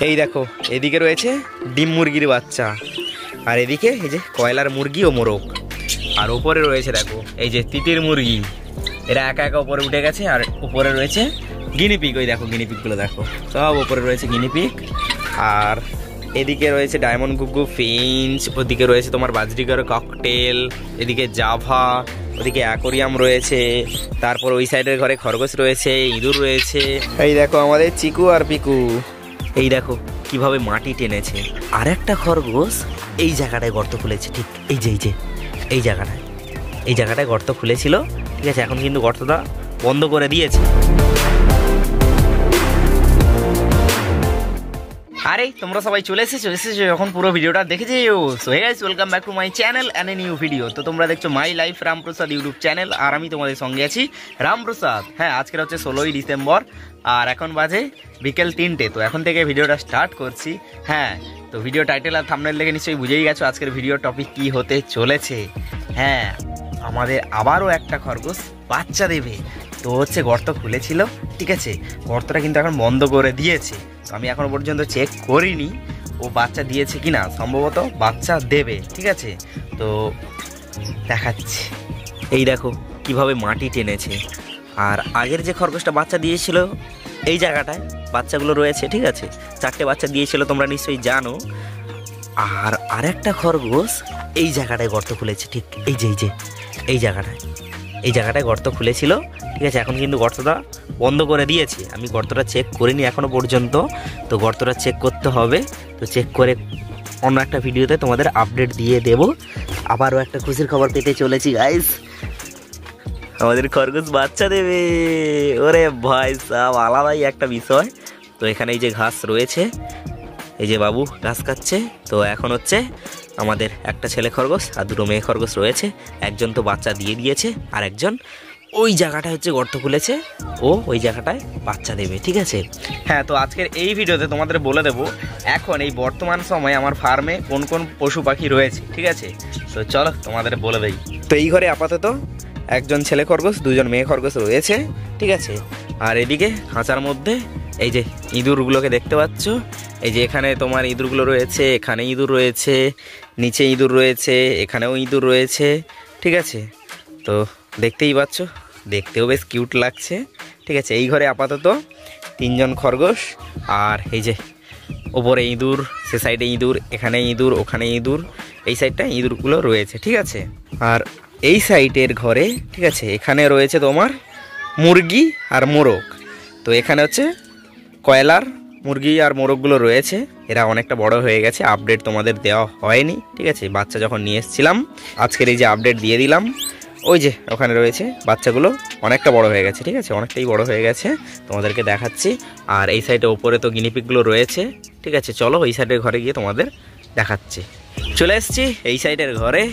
এই দেখো এদিকে রয়েছে ডিম মুরগির বাচ্চা, আর এদিকে এই যে কয়লার মুরগি ও মোরগ, আর উপরে রয়েছে দেখো এই যে তিতির মুরগি, এরা একা একা উপরে উঠে গেছে। আর উপরে রয়েছে গিনিপিগ, ওই দেখো গিনিপিগগুলো দেখো, সব উপরে রয়েছে গিনিপিগ। আর এদিকে রয়েছে ডায়মন্ড ঘুঘু, ফিঞ্চ, ওদিকে রয়েছে তোমার বাজরিগার ককটেল, এদিকে জাভা, ওদিকে অ্যাকোরিয়াম রয়েছে। তারপর ওই সাইডের ঘরে খরগোশ রয়েছে, ইঁদুর রয়েছে। এই দেখো আমাদের চিকু আর পিকু, এই দেখো কিভাবে মাটি টেনেছে। আর একটা খরগোশ এই জায়গাটায় গর্ত খুলেছে, ঠিক এই যে এই জায়গাটায় গর্ত খুলেছিল, ঠিক আছে। এখন কিন্তু গর্তটা বন্ধ করে দিয়েছে। আরে তোমরা সবাই চলে এসেছো এখন পুরো ভিডিওটা দেখেছো। So hey guys, welcome back to my channel and a new video. তো তোমরা দেখছো my life Ramprasad YouTube channel, আর আমি তোমাদের সঙ্গে আছি রামপ্রসাদ। হ্যাঁ, আজকের হচ্ছে 16ই ডিসেম্বর, আর এখন বাজে বিকেল 3টে। তো এখন থেকে ভিডিওটা স্টার্ট করছি। হ্যাঁ, তো ভিডিও টাইটেল আর থাম্বনেল দেখে নিশ্চয়ই বুঝেই গেছো আজকের ভিডিও টপিক কি হতে চলেছে। হ্যাঁ, আমাদের আবারও একটা খরগোশ বাচ্চা দেবে। তো হচ্ছে গর্ত খুলেছিল, ঠিক আছে, গর্তটা কিন্তু এখন বন্ধ করে দিয়েছে। তো আমি এখনো পর্যন্ত চেক করিনি ও বাচ্চা দিয়েছে কিনা, সম্ভবত বাচ্চা দেবে, ঠিক আছে। তো দেখাচ্ছি, এই দেখো কিভাবে মাটি টেনেছে। আর আগের যে খরগোশটা বাচ্চা দিয়েছিল এই জায়গাটায় বাচ্চাগুলো রয়েছে, ঠিক আছে, 4টে বাচ্চা দিয়েছিল তোমরা নিশ্চয়ই জানো। আর আরেকটা খরগোশ এই জায়গাটায় গর্ত খুলেছে, ঠিক এই জায়গাটায় গর্ত খুলেছিল, ঠিক আছে। এখন কিন্তু গর্তটা বন্ধ করে দিয়েছি। আমি গর্তটা চেক করিনি এখনো পর্যন্ত, তো গর্তটা চেক করতে হবে। তো চেক করে অন্য একটা ভিডিওতে তোমাদের আপডেট দিয়ে দেব। আবারও একটা খুশির খবর পেতে চলেছি গাইস, আমাদের খরগোশ বাচ্চা দেবে। ওরে ভাই সাব, আলাদাই একটা বিষয়। তো এখানে এই যে ঘাস রয়েছে, এই যে বাবু ঘাস খাচ্ছে। তো এখন হচ্ছে আমাদের একটা ছেলে খরগোশ আর 2টো মেয়ে খরগোশ রয়েছে। একজন তো বাচ্চা দিয়ে দিয়েছে, আর একজন ওই জায়গাটায় হচ্ছে গর্ত খুলেছে, ও ওই জায়গাটায় বাচ্চা দেবে, ঠিক আছে। হ্যাঁ, তো আজকের এই ভিডিওতে তোমাদের বলে দেবো এখন এই বর্তমান সময়ে আমার ফার্মে কোন কোন পশু পাখি রয়েছে, ঠিক আছে। তো চলো তোমাদের বলে দেই। তো এই ঘরে আপাতত একজন ছেলে খরগোশ, 2জন মেয়ে খরগোশ রয়েছে, ঠিক আছে। আর এদিকে খাঁচার মধ্যে এই যে ইঁদুরগুলোকে দেখতে পাচ্ছ, এই যে এখানে তোমার ইঁদুরগুলো রয়েছে, এখানে ইঁদুর রয়েছে, নিচে ইঁদুর রয়েছে, এখানেও ইঁদুর রয়েছে, ঠিক আছে। তো দেখতেই পাচ্ছ, দেখতেও বেশ কিউট লাগছে, ঠিক আছে। এই ঘরে আপাতত 3জন খরগোশ, আর এই যে ওপরে ইঁদুর, সে সাইডে ইঁদুর, এখানে ইঁদুর, ওখানে ইঁদুর, এই সাইডটা ইঁদুরগুলো রয়েছে, ঠিক আছে। আর এই সাইডের ঘরে, ঠিক আছে, এখানে রয়েছে তোমার মুরগি আর মোরগ। তো এখানে হচ্ছে কয়লার মুরগি আর মোরগগুলো রয়েছে, এরা অনেকটা বড় হয়ে গেছে, আপডেট তোমাদের দেওয়া হয়নি, ঠিক আছে। বাচ্চা যখন নিয়ে এসেছিলাম, আজকের এই যে আপডেট দিয়ে দিলাম। ওই যে ওখানে রয়েছে বাচ্চাগুলো, অনেকটা বড় হয়ে গেছে, ঠিক আছে, অনেকটাই বড় হয়ে গেছে, তোমাদেরকে দেখাচ্ছি। আর এই সাইডে ওপরে তো গিনিপিগগুলো রয়েছে, ঠিক আছে। চলো এই সাইডের ঘরে গিয়ে তোমাদের দেখাচ্ছি। চলে এসছি এই সাইডের ঘরে।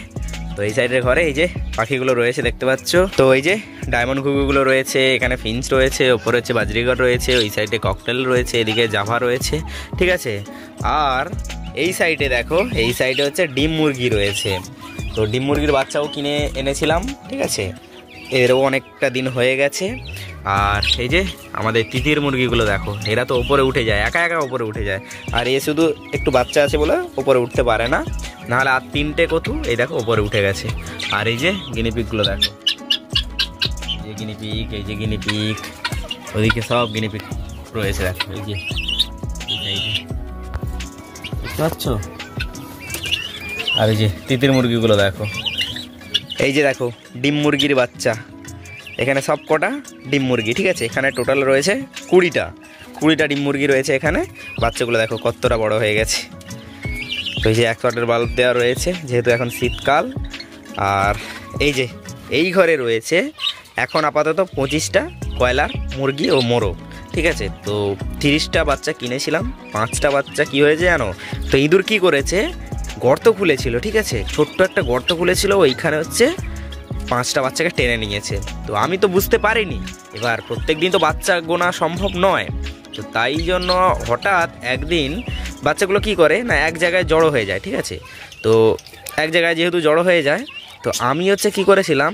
তো এই সাইডের ঘরে এই যে পাখিগুলো রয়েছে দেখতে পাচ্ছ। তো এই যে ডায়মন্ড ঘুঘুগুলো রয়েছে, এখানে ফিঞ্চ রয়েছে, ওপরে হচ্ছে বাজরিগর রয়েছে, ওই সাইডে ককটেল রয়েছে, এদিকে জাভা রয়েছে, ঠিক আছে। আর এই সাইডে দেখো, এই সাইডে হচ্ছে ডিম মুরগি রয়েছে। তো ডিম মুরগির বাচ্চাও কিনে এনেছিলাম, ঠিক আছে, এরও অনেকটা দিন হয়ে গেছে। আর এই যে আমাদের তিতির মুরগিগুলো দেখো, এরা তো ওপরে উঠে যায়, একা একা ওপরে উঠে যায়। আর এ শুধু একটু বাচ্চা আছে বলে ওপরে উঠতে পারে না, নাহলে আর 3টে কতু এই দেখো ওপরে উঠে গেছে। আর এই যে গিনিপিগগুলো দেখো, এই যে গিনিপিগ, এই যে গিনিপিগ, ওদিকে সব গিনিপিগ রয়েছে দেখো, এই যে বুঝতে পারছো। আর এই যে তিতির মুরগিগুলো দেখো, এই যে দেখো ডিম মুরগির বাচ্চা, এখানে সব কটা ডিম মুরগি, ঠিক আছে। এখানে টোটাল রয়েছে 20টা ডিম মুরগি রয়েছে এখানে। বাচ্চাগুলো দেখো কতটা বড় হয়ে গেছে। তো এই যে 1 ওয়াটের বাল্ব দেওয়া রয়েছে, যেহেতু এখন শীতকাল। আর এই যে এই ঘরে রয়েছে এখন আপাতত 25টা কয়লার মুরগি ও মোরগ, ঠিক আছে। তো 30টা বাচ্চা কিনেছিলাম, 5টা বাচ্চা কি হয়েছে জানো, তো ইঁদুর কি করেছে, গর্ত খুলেছিল, ঠিক আছে, ছোট্ট একটা গর্ত খুলেছিল, ওইখানে হচ্ছে 5টা বাচ্চাকে টেনে নিয়েছে। তো আমি তো বুঝতে পারিনি, এবার প্রত্যেক দিন তো বাচ্চা গোনা সম্ভব নয়। তো তাই জন্য হঠাৎ একদিন বাচ্চাগুলো কি করে না, এক জায়গায় জড়ো হয়ে যায়, ঠিক আছে। তো এক জায়গায় যেহেতু জড়ো হয়ে যায়, তো আমি হচ্ছে কি করেছিলাম,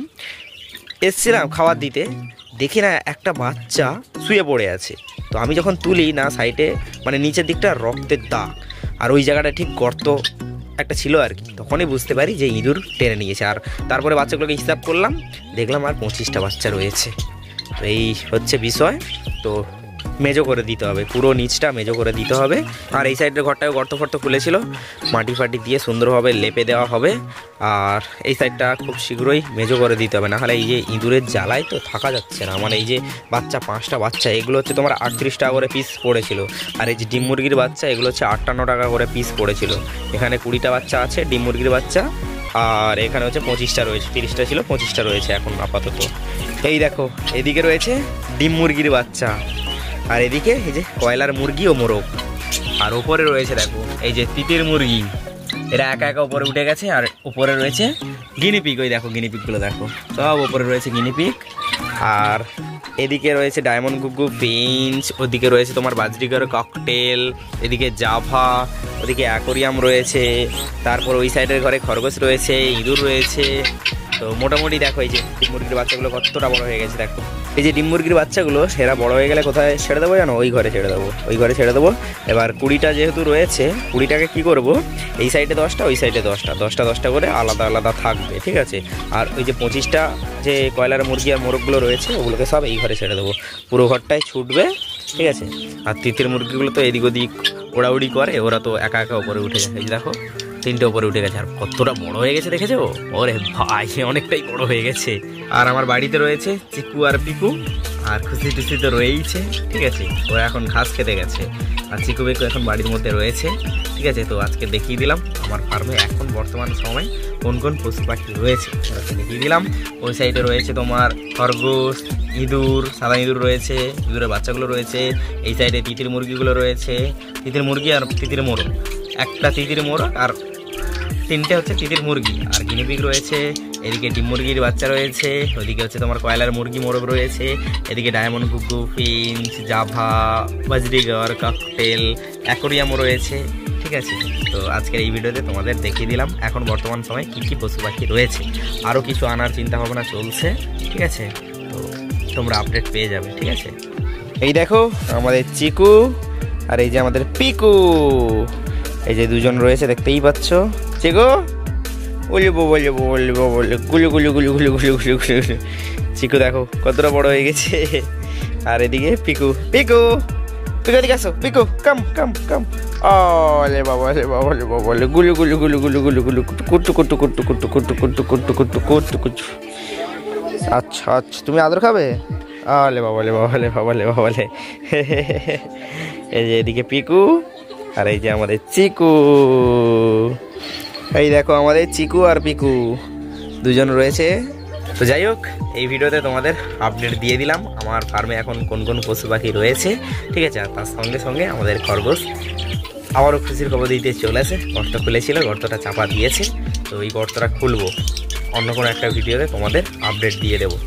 এসছিলাম খাবার দিতে, দেখি না একটা বাচ্চা শুয়ে পড়ে আছে। তো আমি যখন তুলি না, সাইডে মানে নিচের দিকটা রক্তের দাগ, আর ওই জায়গাটা ঠিক গর্ত একটা ছিল আর কি। তখনই বুঝতে পারি যে ইঁদুর টেনে নিয়েছে। আর তারপরে বাচ্চাগুলোকে হিসাব করলাম, দেখলাম আর 25টা বাচ্চা রয়েছে। তো এই হচ্ছে বিষয়। তো মেজো করে দিতে হবে, পুরো নিচটা মেজো করে দিতে হবে। আর এই সাইডের ঘরটায় গর্ত ফর্ত খুলেছিল, মাটি ফাটি দিয়ে সুন্দরভাবে লেপে দেওয়া হবে। আর এই সাইডটা খুব শীঘ্রই মেজো করে দিতে হবে, নাহলে এই যে ইঁদুরের জ্বালায় তো থাকা যাচ্ছে না। মানে এই যে বাচ্চা 5টা বাচ্চা, এগুলো হচ্ছে তোমার 38 টাকা করে পিস পড়েছিল। আর এই যে ডিম মুরগির বাচ্চা, এগুলো হচ্ছে 58 টাকা করে পিস পড়েছিল। এখানে 20টা বাচ্চা আছে ডিম মুরগির বাচ্চা, আর এখানে হচ্ছে 25টা রয়েছে। 30টা ছিল, 25টা রয়েছে এখন আপাতত। এই দেখো এদিকে রয়েছে ডিম মুরগির বাচ্চা, আর এদিকে এই যে কয়লার মুরগি ও মোরগ। আর ওপরে রয়েছে দেখো এই যে তিতির মুরগি, এরা একা একা উপরে উঠে গেছে। আর উপরে রয়েছে গিনিপিগ, ওই দেখো গিনিপিগগুলো দেখো, সব উপরে রয়েছে গিনিপিগ। আর এদিকে রয়েছে ডায়মন্ড গুগু ফিঞ্চ, ওদিকে রয়েছে তোমার বাজরিগার ককটেল, এদিকে জাভা, ওদিকে অ্যাকোরিয়াম রয়েছে। তারপর ওই সাইডের ঘরে খরগোশ রয়েছে, ইঁদুর রয়েছে। তো মোটামুটি দেখো এই যে ডিম মুরগির বাচ্চাগুলো কতটা বড় হয়ে গেছে দেখো। এই যে ডিম মুরগির বাচ্চাগুলো সেরা বড় হয়ে গেলে কোথায় ছেড়ে দেবো জানো? ওই ঘরে ছেড়ে দেবো, ওই ঘরে ছেড়ে দেবো। এবার 20টা যেহেতু রয়েছে, 20টাকে কী করবো, এই সাইডে 10টা, ওই সাইডে 10টা, 10টা করে আলাদা আলাদা থাকবে, ঠিক আছে। আর ওই যে 25টা যে কয়লার মুরগি আর মোরগগুলো রয়েছে, ওগুলোকে সব এই ঘরে ছেড়ে দেবো, পুরো ঘরটায় ছুটবে, ঠিক আছে। আর তিতির মুরগিগুলো তো এদিক ওদিক ওড়াউড়ি করে, ওরা তো একা একা উপরে উঠে যায়। এই যে দেখো 3টে উপরে উঠে গেছে। আর কতটা বড় হয়ে গেছে দেখেছো? ওরে ভাই অনেকটাই বড় হয়ে গেছে। আর আমার বাড়িতে রয়েছে চিকু আর পিকু, আর খুশি টুসি তো রয়েইছে, ঠিক আছে। ওরা এখন ঘাস খেতে গেছে, আর চিকু পিকু এখন বাড়ির মধ্যে রয়েছে, ঠিক আছে। তো আজকে দেখিয়ে দিলাম আমার ফার্মে এখন বর্তমান সময় কোন কোন পশু পাখি রয়েছে, দেখিয়ে দিলাম। ওই সাইডে রয়েছে তোমার খরগোশ, ইঁদুর, সাদা ইঁদুর রয়েছে, ইঁদুরের বাচ্চাগুলো রয়েছে। এই সাইডে তিতির মুরগিগুলো রয়েছে, তিতির মুরগি আর তিতির মোরগ, একটা তিতির মোরগ আর 3টে হচ্ছে তিতির মুরগি। আর গিনিপিগ রয়েছে, এদিকে ডিম মুরগির বাচ্চা রয়েছে, ওদিকে হচ্ছে তোমার কয়লার মুরগি মোরগ রয়েছে, এদিকে ডায়মন্ড গুগু ফিঞ্চ, জাভা, বাজরিগার ককটেল, অ্যাকোরিয়ামও রয়েছে, ঠিক আছে। তো আজকের এই ভিডিওতে তোমাদের দেখিয়ে দিলাম এখন বর্তমান সময়ে কী কী পশু পাখি রয়েছে। আরও কিছু আনার চিন্তা ভাবনা চলছে, ঠিক আছে। তো তোমরা আপডেট পেয়ে যাবে, ঠিক আছে। এই দেখো আমাদের চিকু আর এই যে আমাদের পিকু, এই যে দুজন রয়েছে দেখতেই পাচ্ছ। চিকু বলবো বলবো বলবো বলবো গুলু গুলু গুলু গুলু গুলু গুলু গুলু। চিকু দেখো কতটা বড় হয়ে গেছে। আর এদিকে পিকু, পিকু পিকু এদিকে আসো, পিকু কাম কাম কাম। ওলে বাবা, লে বাবা, লে বাবা, লে গুলু গুলু গুলু গুলু গুলু গুলু কুটু কুটু কুটু কুটু কুটু কুটু কুটু কুটু কুটু কুটু। আচ্ছা আচ্ছা, তুমি আদর খাবে? আলে বাবা, লে বাবা, লে বাবা, লে বাবা, লে। এই যে এদিকে পিকু, আর এই যে আমাদের চিকু। এই দেখো আমাদের চিকু আর পিকু দুজন রয়েছে। তো যাই হোক, এই ভিডিওতে তোমাদের আপডেট দিয়ে দিলাম আমার ফার্মে এখন কোন কোন পশু পাখি রয়েছে, ঠিক আছে। আর তার সঙ্গে সঙ্গে আমাদের খরগোশ আবারও খুশির খবর দিতে চলে আসে। গর্ত খুলেছিল, গর্তটা চাপা দিয়েছে। তো এই গর্তটা খুলবো অন্য কোনো একটা ভিডিওতে, তোমাদের আপডেট দিয়ে দেবো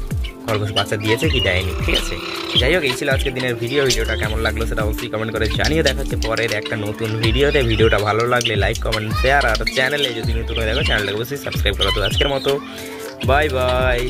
খরগোশ বাচ্চা দিয়েছে কি দেয়নি, ঠিক আছে। যাই হোক, এই ছিল আজকের দিনের ভিডিওটা কেমন লাগলো সেটা অবশ্যই কমেন্ট করে জানিয়ে। দেখা হচ্ছে পরের একটা নতুন ভিডিওতে। ভিডিওটা ভালো লাগলে লাইক, কমেন্ট, শেয়ার। আর চ্যানেলে যদি নতুন হয়ে দেখো চ্যানেলটাকে অবশ্যই সাবস্ক্রাইব করো। তো আজকের মতো বাই বাই।